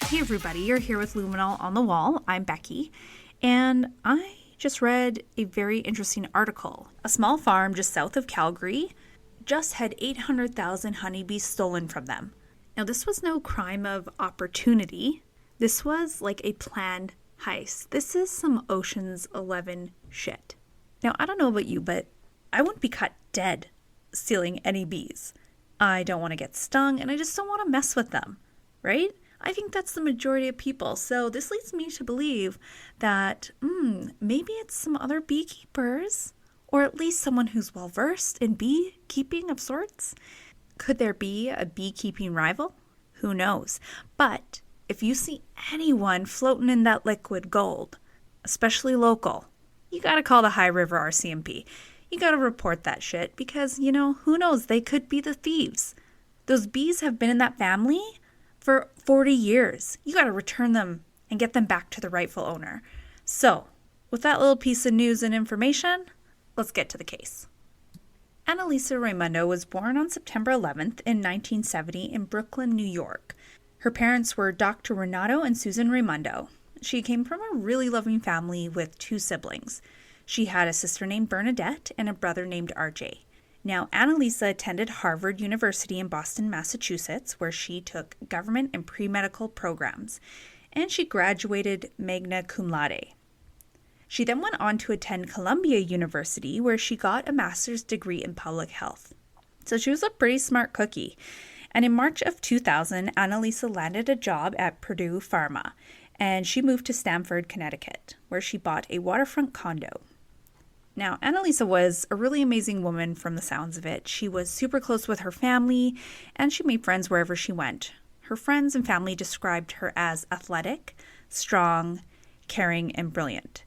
Hey everybody, you're here with Luminol on the Wall. I'm Becky, and I just read a very interesting article. A small farm just south of Calgary just had 800,000 honeybees stolen from them. Now, this was no crime of opportunity. This was like a planned heist. This is some Ocean's 11 shit. Now, I don't know about you, but I wouldn't be cut dead stealing any bees. I don't want to get stung, and I just don't want to mess with them, right? I think that's the majority of people. So this leads me to believe that maybe it's some other beekeepers, or at least someone who's well-versed in beekeeping of sorts. Could there be a beekeeping rival? Who knows? But if you see anyone floating in that liquid gold, especially local, you got to call the High River RCMP. You got to report that shit because, who knows? They could be the thieves. Those bees have been in that family for 40 years. You got to return them and get them back to the rightful owner. So, with that little piece of news and information, let's get to the case. Anna Lisa Raymundo was born on September 11th in 1970 in Brooklyn, New York. Her parents were Dr. Renato and Susan Raymundo. She came from a really loving family with 2 siblings. She had a sister named Bernadette and a brother named RJ. Now, Anna Lisa attended Harvard University in Boston, Massachusetts, where she took government and pre-medical programs, and she graduated magna cum laude. She then went on to attend Columbia University, where she got a master's degree in public health. So she was a pretty smart cookie. And in March of 2000, Anna Lisa landed a job at Purdue Pharma, and she moved to Stamford, Connecticut, where she bought a waterfront condo. Now, Anna Lisa was a really amazing woman from the sounds of it. She was super close with her family, and she made friends wherever she went. Her friends and family described her as athletic, strong, caring, and brilliant.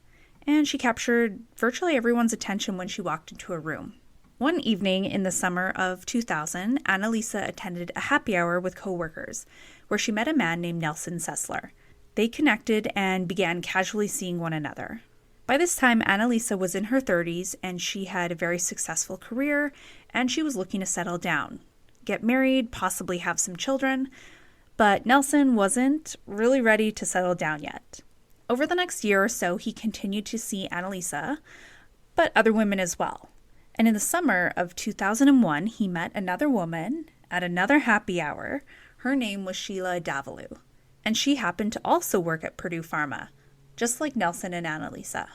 And she captured virtually everyone's attention when she walked into a room. One evening in the summer of 2000, Anna Lisa attended a happy hour with coworkers, where she met a man named Nelson Sessler. They connected and began casually seeing one another. By this time, Anna Lisa was in her 30s, and she had a very successful career, and she was looking to settle down, get married, possibly have some children, but Nelson wasn't really ready to settle down yet. Over the next year or so, he continued to see Anna Lisa, but other women as well. And in the summer of 2001, he met another woman at another happy hour. Her name was Sheila Davalloo, and she happened to also work at Purdue Pharma, just like Nelson and Anna Lisa.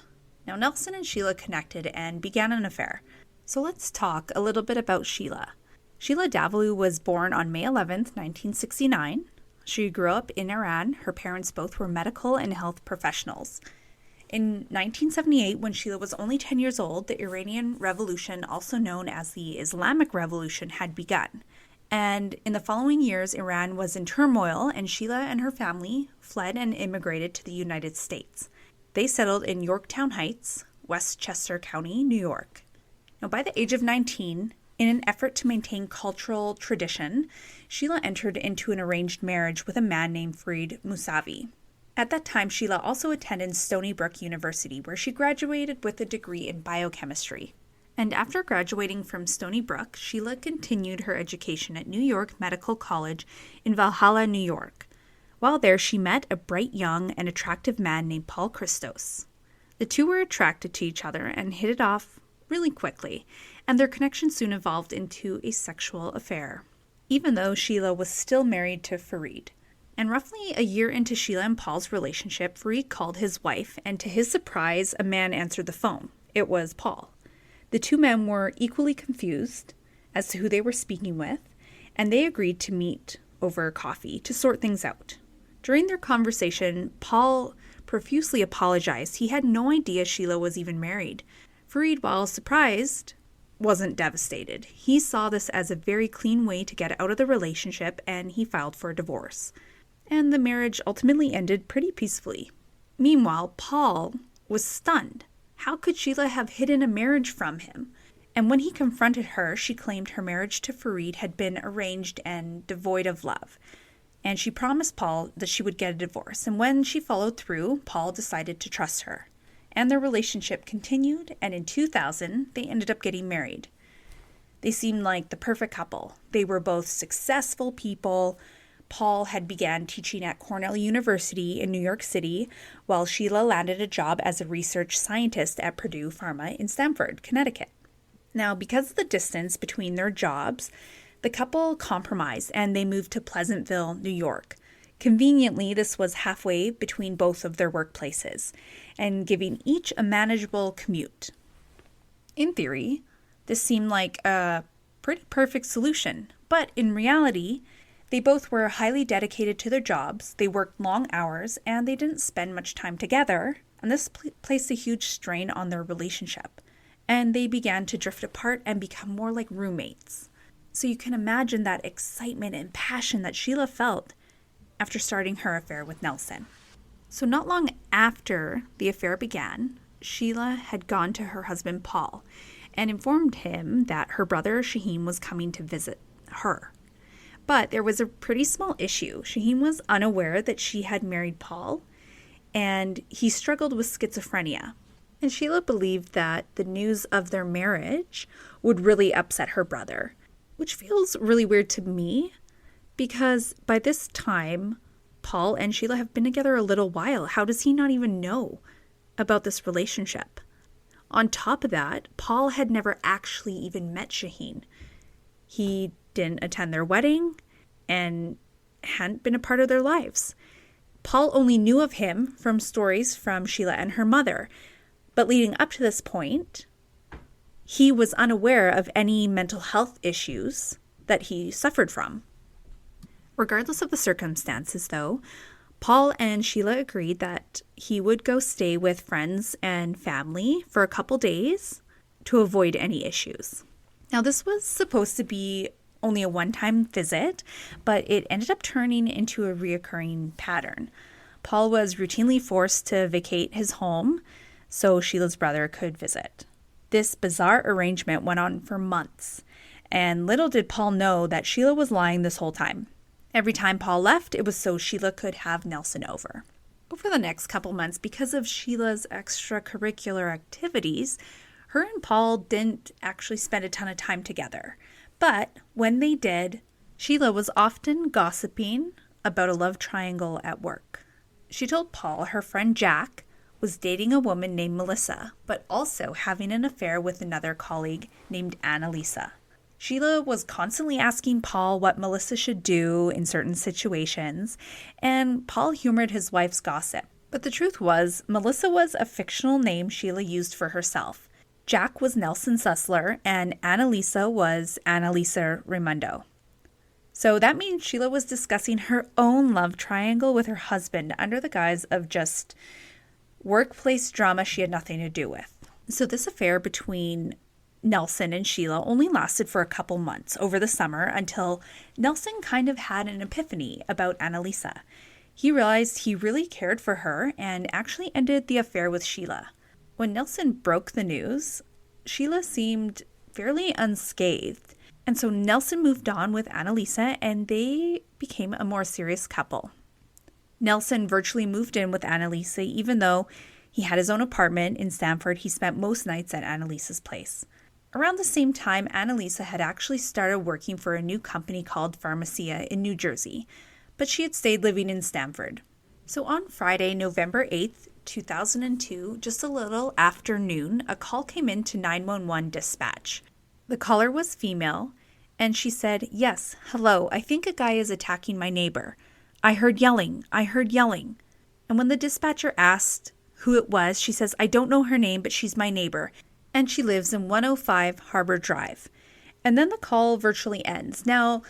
Now, Nelson and Sheila connected and began an affair. So let's talk a little bit about Sheila. Sheila Davalloo was born on May 11th, 1969. She grew up in Iran. Her parents both were medical and health professionals. In 1978, when Sheila was only 10 years old, the Iranian Revolution, also known as the Islamic Revolution, had begun. And in the following years, Iran was in turmoil, and Sheila and her family fled and immigrated to the United States. They settled in Yorktown Heights, Westchester County, New York. Now, by the age of 19, in an effort to maintain cultural tradition, Sheila entered into an arranged marriage with a man named Fareed Musavi. At that time, Sheila also attended Stony Brook University, where she graduated with a degree in biochemistry. And after graduating from Stony Brook, Sheila continued her education at New York Medical College in Valhalla, New York. While there, she met a bright young and attractive man named Paul Christos. The two were attracted to each other and hit it off really quickly, and their connection soon evolved into a sexual affair, even though Sheila was still married to Fareed. And roughly a year into Sheila and Paul's relationship, Fareed called his wife, and to his surprise, a man answered the phone. It was Paul. The two men were equally confused as to who they were speaking with, and they agreed to meet over coffee to sort things out. During their conversation, Paul profusely apologized. He had no idea Sheila was even married. Fareed, while surprised, wasn't devastated. He saw this as a very clean way to get out of the relationship, and he filed for a divorce. And the marriage ultimately ended pretty peacefully. Meanwhile, Paul was stunned. How could Sheila have hidden a marriage from him? And when he confronted her, she claimed her marriage to Fareed had been arranged and devoid of love. And she promised Paul that she would get a divorce. And when she followed through, Paul decided to trust her. And their relationship continued, and in 2000, they ended up getting married. They seemed like the perfect couple. They were both successful people, Paul had began teaching at Cornell University in New York City, while Sheila landed a job as a research scientist at Purdue Pharma in Stamford, Connecticut. Now, because of the distance between their jobs, the couple compromised and they moved to Pleasantville, New York. Conveniently, this was halfway between both of their workplaces and giving each a manageable commute. In theory, this seemed like a pretty perfect solution, but in reality, they both were highly dedicated to their jobs, they worked long hours, and they didn't spend much time together, and this placed a huge strain on their relationship, and they began to drift apart and become more like roommates. So you can imagine that excitement and passion that Sheila felt after starting her affair with Nelson. So not long after the affair began, Sheila had gone to her husband Paul and informed him that her brother Shaheen was coming to visit her. But there was a pretty small issue. Shaheen was unaware that she had married Paul, and he struggled with schizophrenia. And Sheila believed that the news of their marriage would really upset her brother, which feels really weird to me because by this time, Paul and Sheila have been together a little while. How does he not even know about this relationship? On top of that, Paul had never actually even met Shaheen. He didn't attend their wedding and hadn't been a part of their lives. Paul only knew of him from stories from Sheila and her mother. But leading up to this point, he was unaware of any mental health issues that he suffered from. Regardless of the circumstances, though, Paul and Sheila agreed that he would go stay with friends and family for a couple days to avoid any issues. Now, this was supposed to be only a one-time visit, but it ended up turning into a reoccurring pattern. Paul was routinely forced to vacate his home so Sheila's brother could visit. This bizarre arrangement went on for months, and little did Paul know that Sheila was lying this whole time. Every time Paul left, it was so Sheila could have Nelson over. Over the next couple months, because of Sheila's extracurricular activities, her and Paul didn't actually spend a ton of time together. But when they did, Sheila was often gossiping about a love triangle at work. She told Paul her friend Jack was dating a woman named Melissa, but also having an affair with another colleague named Anna Lisa. Sheila was constantly asking Paul what Melissa should do in certain situations, and Paul humored his wife's gossip. But the truth was, Melissa was a fictional name Sheila used for herself. Jack was Nelson Sussler, and Anna Lisa was Anna Lisa Raymundo. So that means Sheila was discussing her own love triangle with her husband under the guise of just workplace drama she had nothing to do with. So this affair between Nelson and Sheila only lasted for a couple months over the summer until Nelson kind of had an epiphany about Anna Lisa. He realized he really cared for her and actually ended the affair with Sheila. When Nelson broke the news, Sheila seemed fairly unscathed, and so Nelson moved on with Anna Lisa and they became a more serious couple. Nelson virtually moved in with Anna Lisa even though he had his own apartment in Stamford. He spent most nights at Anna Lisa's place. Around the same time, Anna Lisa had actually started working for a new company called Pharmacia in New Jersey, but she had stayed living in Stamford. So on Friday, November 8th, 2002, just a little after noon, a call came in to 911 dispatch. The caller was female, and she said, "Yes, hello, I think a guy is attacking my neighbor. I heard yelling. And when the dispatcher asked who it was, she says, "I don't know her name, but she's my neighbor, and she lives in 105 Harbor Drive." And then the call virtually ends. Now,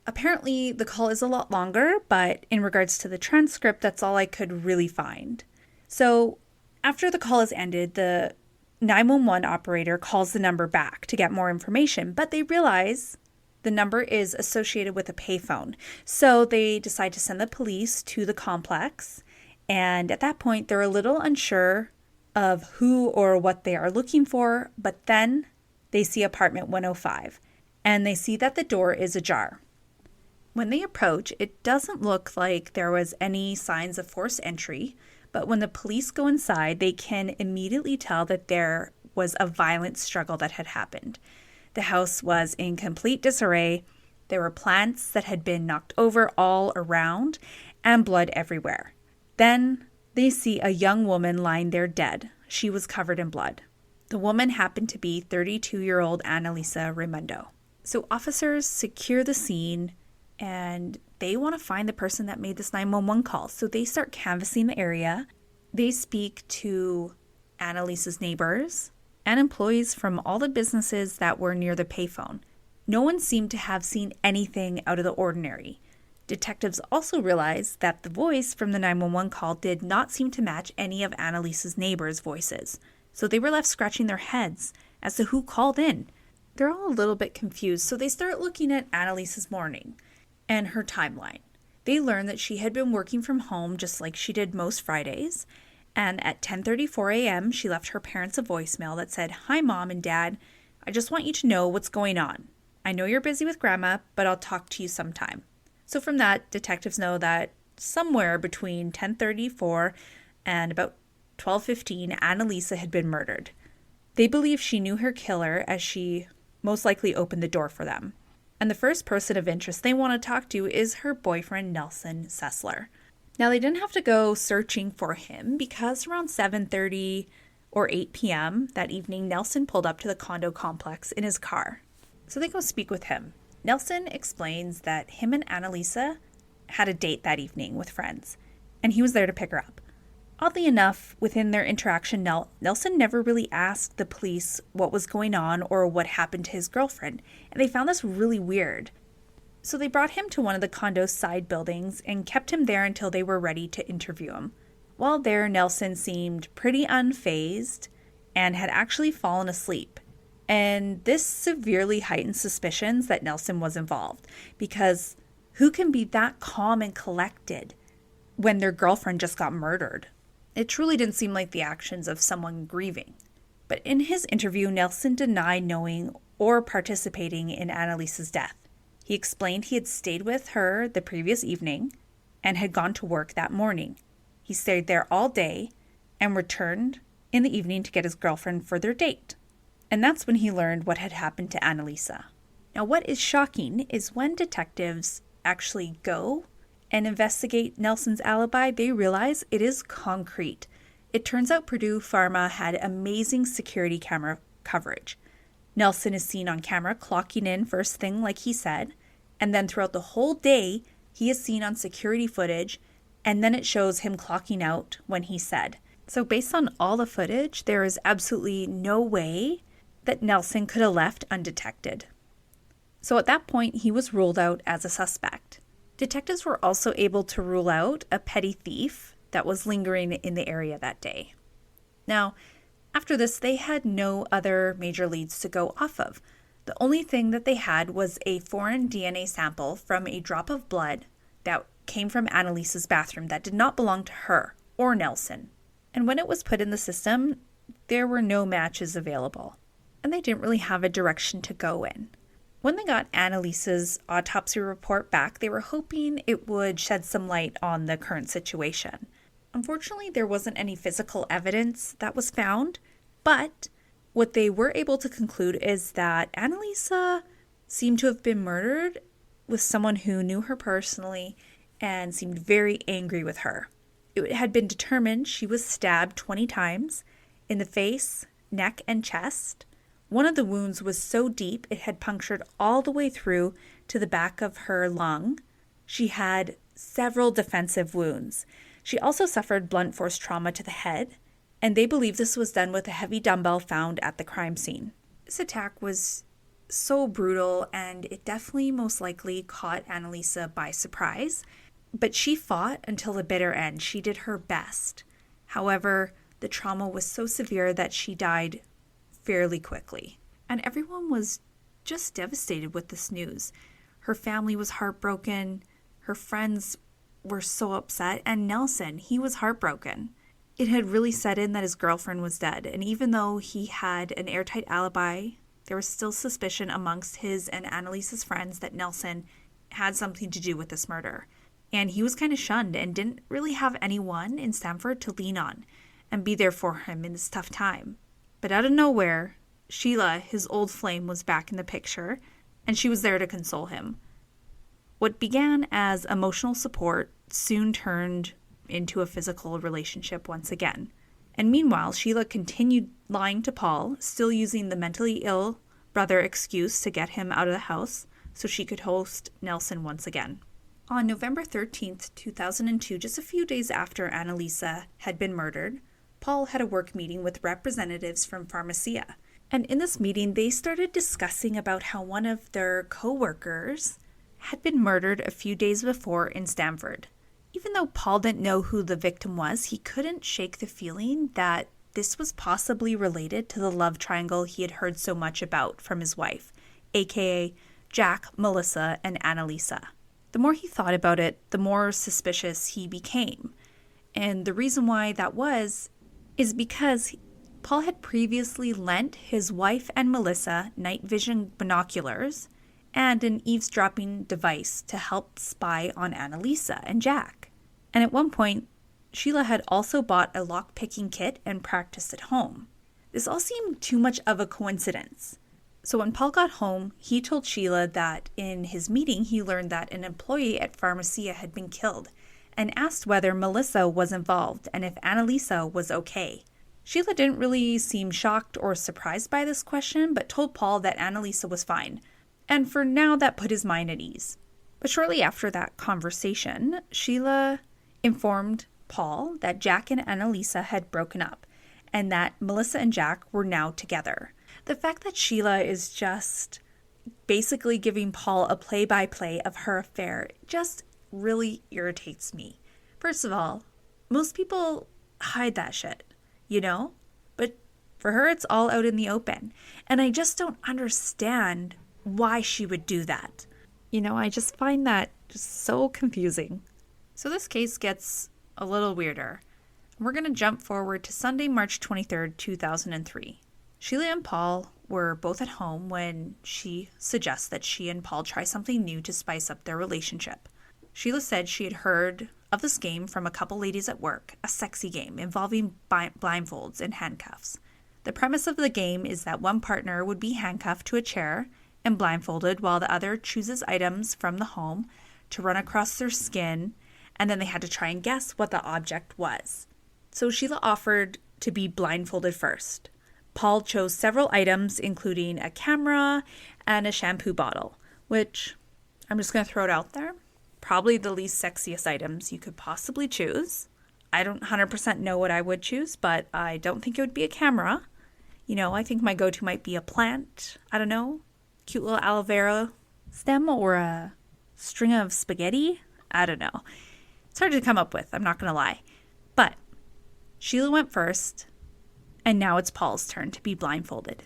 apparently the call is a lot longer, but in regards to the transcript, that's all I could really find. So after the call is ended, the 911 operator calls the number back to get more information, but they realize the number is associated with a payphone. So they decide to send the police to the complex, and at that point, they're a little unsure of who or what they are looking for, but then they see apartment 105, and they see that the door is ajar. When they approach, it doesn't look like there was any signs of forced entry, but when the police go inside, they can immediately tell that there was a violent struggle that had happened. The house was in complete disarray, There were plants that had been knocked over all around and blood everywhere. Then they see a young woman lying there dead. She was covered in blood. The woman happened to be 32-year-old Anna Lisa Raymundo. So officers secure the scene and they want to find the person that made this 911 call. So they start canvassing the area. They speak to Anna Lisa's neighbors and employees from all the businesses that were near the payphone. No one seemed to have seen anything out of the ordinary. Detectives also realized that the voice from the 911 call did not seem to match any of Anna Lisa's neighbors' voices. So they were left scratching their heads as to who called in. They're all a little bit confused, so they start looking at Anna Lisa's morning and her timeline. They learn that she had been working from home just like she did most Fridays, and at 10:34 a.m. she left her parents a voicemail that said, "Hi Mom and Dad, I just want you to know what's going on. I know you're busy with Grandma, but I'll talk to you sometime." So from that, detectives know that somewhere between 10:34 and about 12:15, Anna Lisa had been murdered. They believe she knew her killer as she most likely opened the door for them. And the first person of interest they want to talk to is her boyfriend, Nelson Sessler. Now, they didn't have to go searching for him because around 7:30 or 8 p.m. that evening, Nelson pulled up to the condo complex in his car. So they go speak with him. Nelson explains that him and Anna Lisa had a date that evening with friends, and he was there to pick her up. Oddly enough, within their interaction, Nelson never really asked the police what was going on or what happened to his girlfriend, and they found this really weird. So they brought him to one of the condo's side buildings and kept him there until they were ready to interview him. While there, Nelson seemed pretty unfazed and had actually fallen asleep. And this severely heightened suspicions that Nelson was involved, because who can be that calm and collected when their girlfriend just got murdered? It truly didn't seem like the actions of someone grieving. But in his interview, Nelson denied knowing or participating in Anna Lisa's death. He explained he had stayed with her the previous evening and had gone to work that morning. He stayed there all day and returned in the evening to get his girlfriend for their date. And that's when he learned what had happened to Anna Lisa. Now, what is shocking is when detectives actually go and investigate Nelson's alibi, they realize it is concrete. It turns out Purdue Pharma had amazing security camera coverage. Nelson is seen on camera clocking in first thing like he said, and then throughout the whole day, he is seen on security footage, and then it shows him clocking out when he said. So based on all the footage, there is absolutely no way that Nelson could have left undetected. So at that point, he was ruled out as a suspect. Detectives were also able to rule out a petty thief that was lingering in the area that day. Now, after this, they had no other major leads to go off of. The only thing that they had was a foreign DNA sample from a drop of blood that came from Anna Lisa's bathroom that did not belong to her or Nelson. And when it was put in the system, there were no matches available. And they didn't really have a direction to go in. When they got Anna Lisa's autopsy report back, they were hoping it would shed some light on the current situation. Unfortunately, there wasn't any physical evidence that was found, but what they were able to conclude is that Anna Lisa seemed to have been murdered with someone who knew her personally and seemed very angry with her. It had been determined she was stabbed 20 times in the face, neck, and chest. One of the wounds was so deep it had punctured all the way through to the back of her lung. She had several defensive wounds. She also suffered blunt force trauma to the head, and they believe this was done with a heavy dumbbell found at the crime scene. This attack was so brutal, and it definitely most likely caught Anna Lisa by surprise, but she fought until the bitter end. She did her best. However, the trauma was so severe that she died fairly quickly. And everyone was just devastated with this news. Her family was heartbroken. Her friends were so upset. And Nelson, he was heartbroken. It had really set in that his girlfriend was dead. And even though he had an airtight alibi, there was still suspicion amongst his and Anna Lisa's friends that Nelson had something to do with this murder. And he was kind of shunned and didn't really have anyone in Stamford to lean on and be there for him in this tough time. But out of nowhere, Sheila, his old flame, was back in the picture, and she was there to console him. What began as emotional support soon turned into a physical relationship once again. And meanwhile, Sheila continued lying to Paul, still using the mentally ill brother excuse to get him out of the house so she could host Nelson once again. On November 13th, 2002, just a few days after Anna Lisa had been murdered, Paul had a work meeting with representatives from Pharmacia. And in this meeting, they started discussing about how one of their co-workers had been murdered a few days before in Stamford. Even though Paul didn't know who the victim was, he couldn't shake the feeling that this was possibly related to the love triangle he had heard so much about from his wife, aka Jack, Melissa, and Anna Lisa. The more he thought about it, the more suspicious he became. And the reason why that is because Paul had previously lent his wife and Melissa night vision binoculars and an eavesdropping device to help spy on Anna Lisa and Jack. And at one point, Sheila had also bought a lock-picking kit and practiced at home. This all seemed too much of a coincidence. So when Paul got home, he told Sheila that in his meeting he learned that an employee at Pharmacia had been killed and asked whether Melissa was involved and if Anna Lisa was okay. Sheila didn't really seem shocked or surprised by this question, but told Paul that Anna Lisa was fine. And for now, that put his mind at ease. But shortly after that conversation, Sheila informed Paul that Jack and Anna Lisa had broken up and that Melissa and Jack were now together. The fact that Sheila is just basically giving Paul a play-by-play of her affair just really irritates me. First of all, most people hide that shit, you know? But for her, it's all out in the open. And I just don't understand why she would do that. You know, I just find that just so confusing. So this case gets a little weirder. We're going to jump forward to Sunday, March 23rd, 2003. Sheila and Paul were both at home when she suggests that she and Paul try something new to spice up their relationship. Sheila said she had heard of this game from a couple ladies at work, a sexy game involving blindfolds and handcuffs. The premise of the game is that one partner would be handcuffed to a chair and blindfolded while the other chooses items from the home to run across their skin, and then they had to try and guess what the object was. So Sheila offered to be blindfolded first. Paul chose several items, including a camera and a shampoo bottle, which I'm just going to throw it out there. Probably the least sexiest items you could possibly choose. I don't 100% know what I would choose, but I don't think it would be a camera. You know, I think my go-to might be a plant. I don't know. Cute little aloe vera stem or a string of spaghetti. I don't know. It's hard to come up with, I'm not going to lie. But Sheila went first, and now it's Paul's turn to be blindfolded.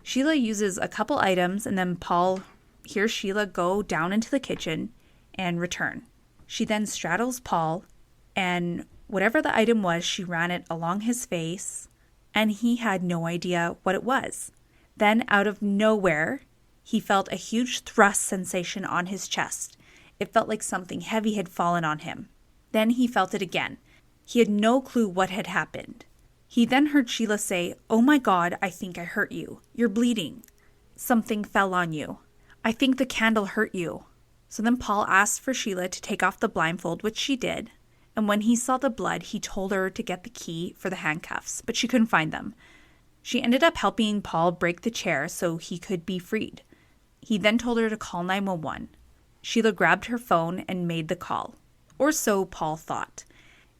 Sheila uses a couple items, and then Paul hears Sheila go down into the kitchen and return. She then straddles Paul, and whatever the item was, she ran it along his face, and he had no idea what it was. Then, out of nowhere, he felt a huge thrust sensation on his chest. It felt like something heavy had fallen on him. Then he felt it again. He had no clue what had happened. He then heard Sheila say, "Oh my God, I think I hurt you. You're bleeding. Something fell on you. I think the candle hurt you." So then Paul asked for Sheila to take off the blindfold, which she did. And when he saw the blood, he told her to get the key for the handcuffs, but she couldn't find them. She ended up helping Paul break the chair so he could be freed. He then told her to call 911. Sheila grabbed her phone and made the call. Or so Paul thought.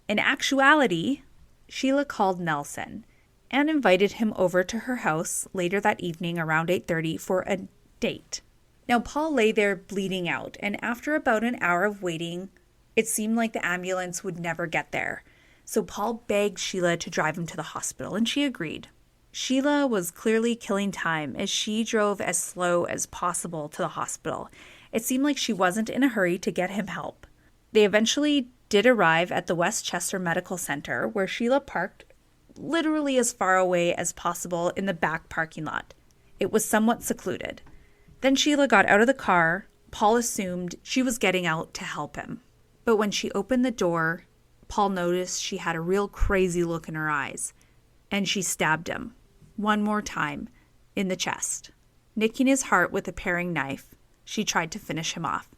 In actuality, Sheila called Nelson and invited him over to her house later that evening around 8:30 for a date. Now, Paul lay there bleeding out, and after about an hour of waiting, it seemed like the ambulance would never get there. So Paul begged Sheila to drive him to the hospital, and she agreed. Sheila was clearly killing time as she drove as slow as possible to the hospital. It seemed like she wasn't in a hurry to get him help. They eventually did arrive at the Westchester Medical Center, where Sheila parked literally as far away as possible in the back parking lot. It was somewhat secluded. Then Sheila got out of the car. Paul assumed she was getting out to help him. But when she opened the door, Paul noticed she had a real crazy look in her eyes, and she stabbed him one more time in the chest. Nicking his heart with a paring knife, she tried to finish him off.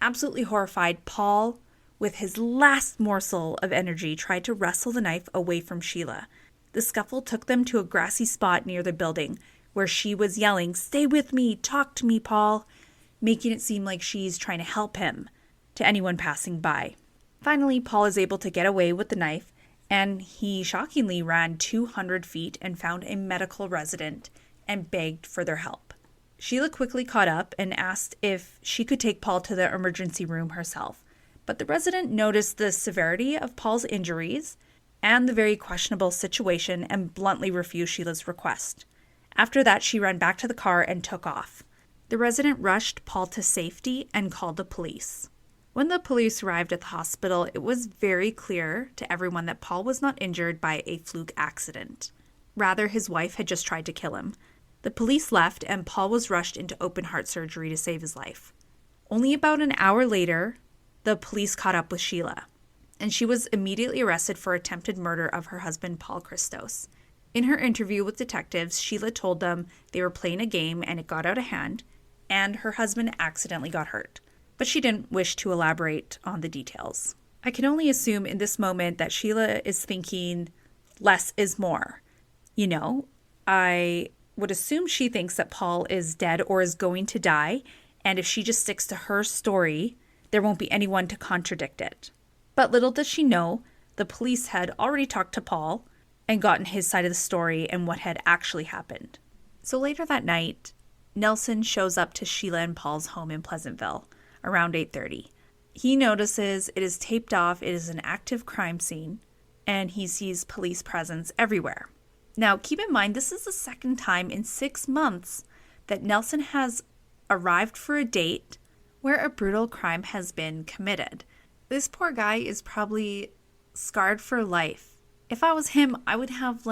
Absolutely horrified, Paul, with his last morsel of energy, tried to wrestle the knife away from Sheila. The scuffle took them to a grassy spot near the building, where she was yelling, "Stay with me, talk to me, Paul," making it seem like she's trying to help him, to anyone passing by. Finally, Paul is able to get away with the knife, and he shockingly ran 200 feet and found a medical resident and begged for their help. Sheila quickly caught up and asked if she could take Paul to the emergency room herself, but the resident noticed the severity of Paul's injuries and the very questionable situation and bluntly refused Sheila's request. After that, she ran back to the car and took off. The resident rushed Paul to safety and called the police. When the police arrived at the hospital, it was very clear to everyone that Paul was not injured by a fluke accident. Rather, his wife had just tried to kill him. The police left and Paul was rushed into open heart surgery to save his life. Only about an hour later, the police caught up with Sheila, and she was immediately arrested for attempted murder of her husband, Paul Christos. In her interview with detectives, Sheila told them they were playing a game and it got out of hand, and her husband accidentally got hurt. But she didn't wish to elaborate on the details. I can only assume in this moment that Sheila is thinking less is more. I would assume she thinks that Paul is dead or is going to die, and if she just sticks to her story, there won't be anyone to contradict it. But little does she know, the police had already talked to Paul and gotten his side of the story and what had actually happened. So later that night, Nelson shows up to Sheila and Paul's home in Pleasantville around 8:30. He notices it is taped off, it is an active crime scene, and he sees police presence everywhere. Now, keep in mind, this is the second time in 6 months that Nelson has arrived for a date where a brutal crime has been committed. This poor guy is probably scarred for life. If I was him, I would have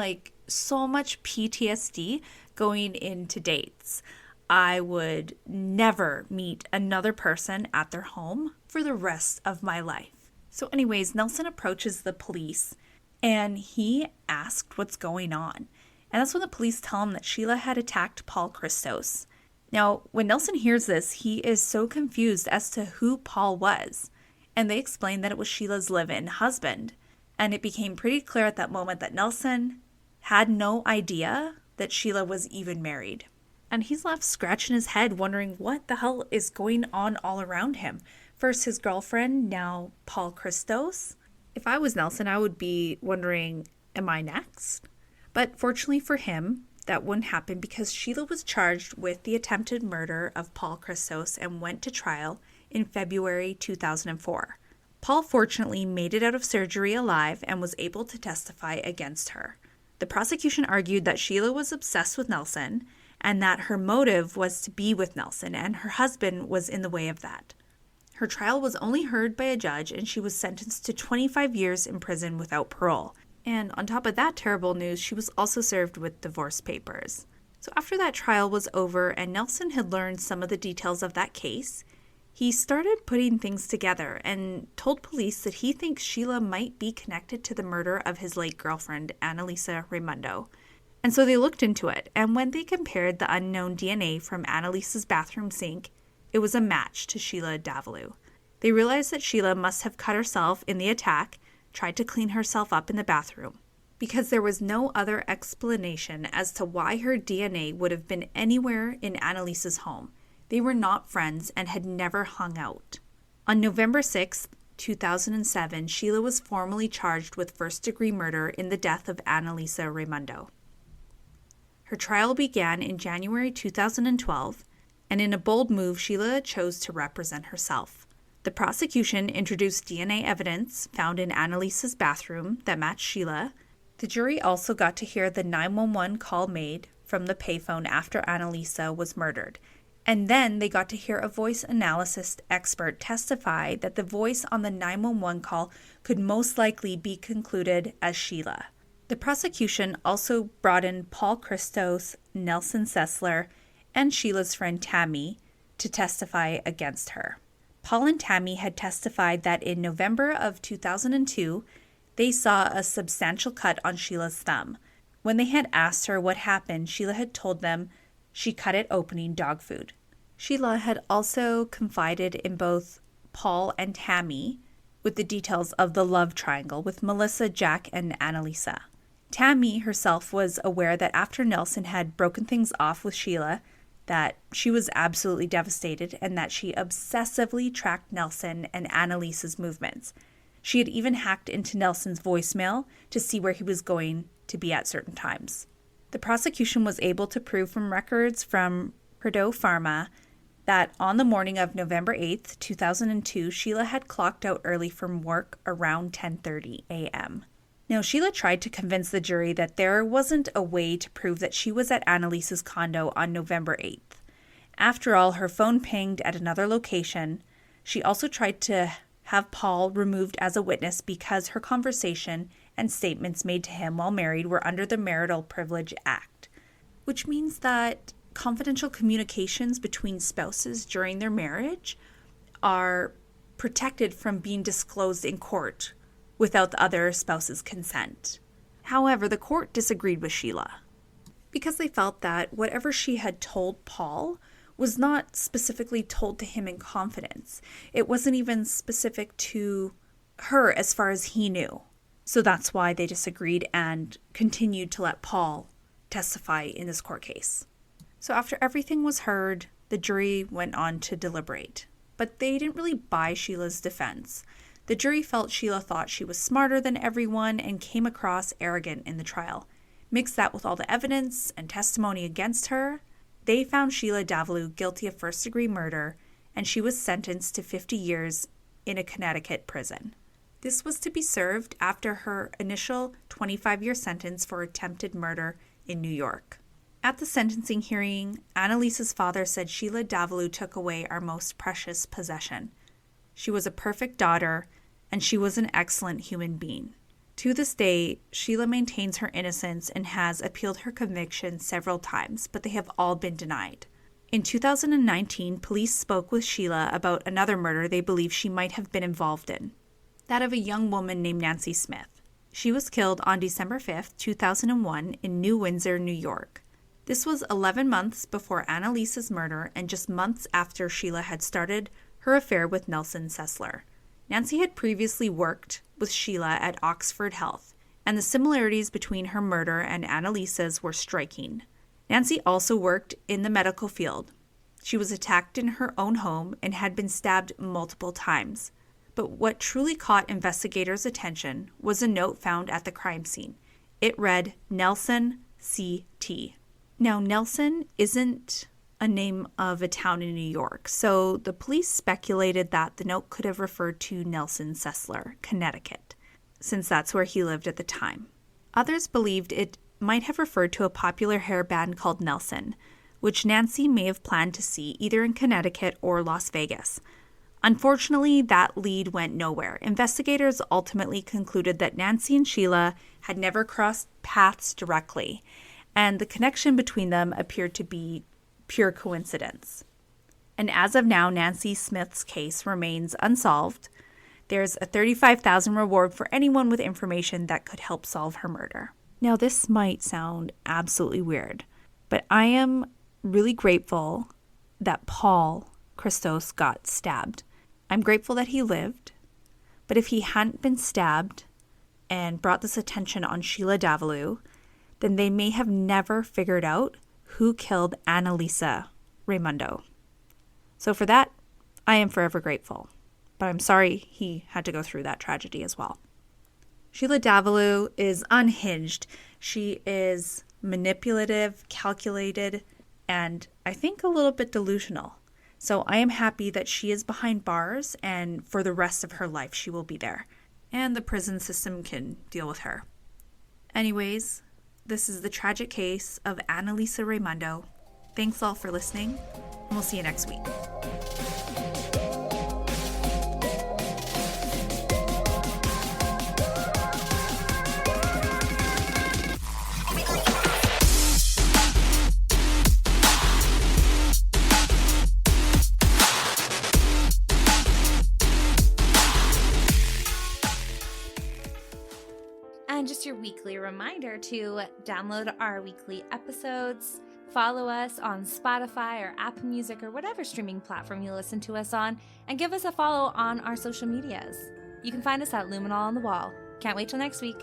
so much PTSD going into dates. I would never meet another person at their home for the rest of my life. So anyways, Nelson approaches the police and he asked what's going on. And that's when the police tell him that Sheila had attacked Paul Christos. Now, when Nelson hears this, he is so confused as to who Paul was. And they explain that it was Sheila's live-in husband. And it became pretty clear at that moment that Nelson had no idea that Sheila was even married. And he's left scratching his head wondering what the hell is going on all around him. First his girlfriend, now Paul Christos. If I was Nelson, I would be wondering, am I next? But fortunately for him, that wouldn't happen because Sheila was charged with the attempted murder of Paul Christos and went to trial in February 2004. Paul fortunately made it out of surgery alive and was able to testify against her. The prosecution argued that Sheila was obsessed with Nelson and that her motive was to be with Nelson, and her husband was in the way of that. Her trial was only heard by a judge, and she was sentenced to 25 years in prison without parole. And on top of that terrible news, she was also served with divorce papers. So after that trial was over and Nelson had learned some of the details of that case, he started putting things together and told police that he thinks Sheila might be connected to the murder of his late girlfriend, Anna Lisa Raymundo. And so they looked into it, and when they compared the unknown DNA from Anna Lisa's bathroom sink, it was a match to Sheila Davallou. They realized that Sheila must have cut herself in the attack, tried to clean herself up in the bathroom, because there was no other explanation as to why her DNA would have been anywhere in Anna Lisa's home. They were not friends and had never hung out. On November 6, 2007, Sheila was formally charged with first-degree murder in the death of Anna Lisa Raymundo. Her trial began in January 2012, and in a bold move, Sheila chose to represent herself. The prosecution introduced DNA evidence found in Anna Lisa's bathroom that matched Sheila. The jury also got to hear the 911 call made from the payphone after Anna Lisa was murdered. And then they got to hear a voice analysis expert testify that the voice on the 911 call could most likely be concluded as Sheila. The prosecution also brought in Paul Christos, Nelson Sessler, and Sheila's friend Tammy to testify against her. Paul and Tammy had testified that in November of 2002, they saw a substantial cut on Sheila's thumb. When they had asked her what happened, Sheila had told them she cut it opening dog food. Sheila had also confided in both Paul and Tammy with the details of the love triangle with Melissa, Jack, and Anna Lisa. Tammy herself was aware that after Nelson had broken things off with Sheila, that she was absolutely devastated and that she obsessively tracked Nelson and Anna Lisa's movements. She had even hacked into Nelson's voicemail to see where he was going to be at certain times. The prosecution was able to prove from records from Purdue Pharma that on the morning of November 8th, 2002, Sheila had clocked out early from work around 10:30 a.m. Now, Sheila tried to convince the jury that there wasn't a way to prove that she was at Anna Lisa's condo on November 8th. After all, her phone pinged at another location. She also tried to have Paul removed as a witness because her conversation and statements made to him while married were under the Marital Privilege Act, which means that confidential communications between spouses during their marriage are protected from being disclosed in court without the other spouse's consent. However, the court disagreed with Sheila because they felt that whatever she had told Paul was not specifically told to him in confidence. It wasn't even specific to her as far as he knew. So that's why they disagreed and continued to let Paul testify in this court case. So after everything was heard, the jury went on to deliberate. But they didn't really buy Sheila's defense. The jury felt Sheila thought she was smarter than everyone and came across arrogant in the trial. Mix that with all the evidence and testimony against her, they found Sheila Davalloo guilty of first-degree murder, and she was sentenced to 50 years in a Connecticut prison. This was to be served after her initial 25-year sentence for attempted murder in New York. At the sentencing hearing, Anna Lisa's father said Sheila Davalloo took away our most precious possession. She was a perfect daughter, and she was an excellent human being. To this day, Sheila maintains her innocence and has appealed her conviction several times, but they have all been denied. In 2019, police spoke with Sheila about another murder they believe she might have been involved in, that of a young woman named Nancy Smith. She was killed on December 5th, 2001 in New Windsor, New York. This was 11 months before Anna Lisa's murder and just months after Sheila had started her affair with Nelson Sessler. Nancy had previously worked with Sheila at Oxford Health, and the similarities between her murder and Anna Lisa's were striking. Nancy also worked in the medical field. She was attacked in her own home and had been stabbed multiple times. But what truly caught investigators' attention was a note found at the crime scene. It read, Nelson C.T. Now, Nelson isn't a name of a town in New York, so the police speculated that the note could have referred to Nelson Sessler, Connecticut, since that's where he lived at the time. Others believed it might have referred to a popular hair band called Nelson, which Nancy may have planned to see either in Connecticut or Las Vegas. Unfortunately, that lead went nowhere. Investigators ultimately concluded that Nancy and Sheila had never crossed paths directly, and the connection between them appeared to be pure coincidence. And as of now, Nancy Smith's case remains unsolved. There's a $35,000 reward for anyone with information that could help solve her murder. Now, this might sound absolutely weird, but I am really grateful that Paul Christos got stabbed. I'm grateful that he lived, but if he hadn't been stabbed and brought this attention on Sheila Davalloo, then they may have never figured out who killed Anna Lisa Raymundo. So for that, I am forever grateful. But I'm sorry he had to go through that tragedy as well. Sheila Davalloo is unhinged. She is manipulative, calculated, and I think a little bit delusional. So I am happy that she is behind bars, and for the rest of her life she will be there. And the prison system can deal with her. Anyways, this is the tragic case of Anna Lisa Raymundo. Thanks all for listening, and we'll see you next week. And just your weekly reminder to download our weekly episodes, Follow us on Spotify or Apple Music or whatever streaming platform you listen to us on, and give us a follow on our social medias. You can find us at Luminol on the Wall. Can't wait till next week.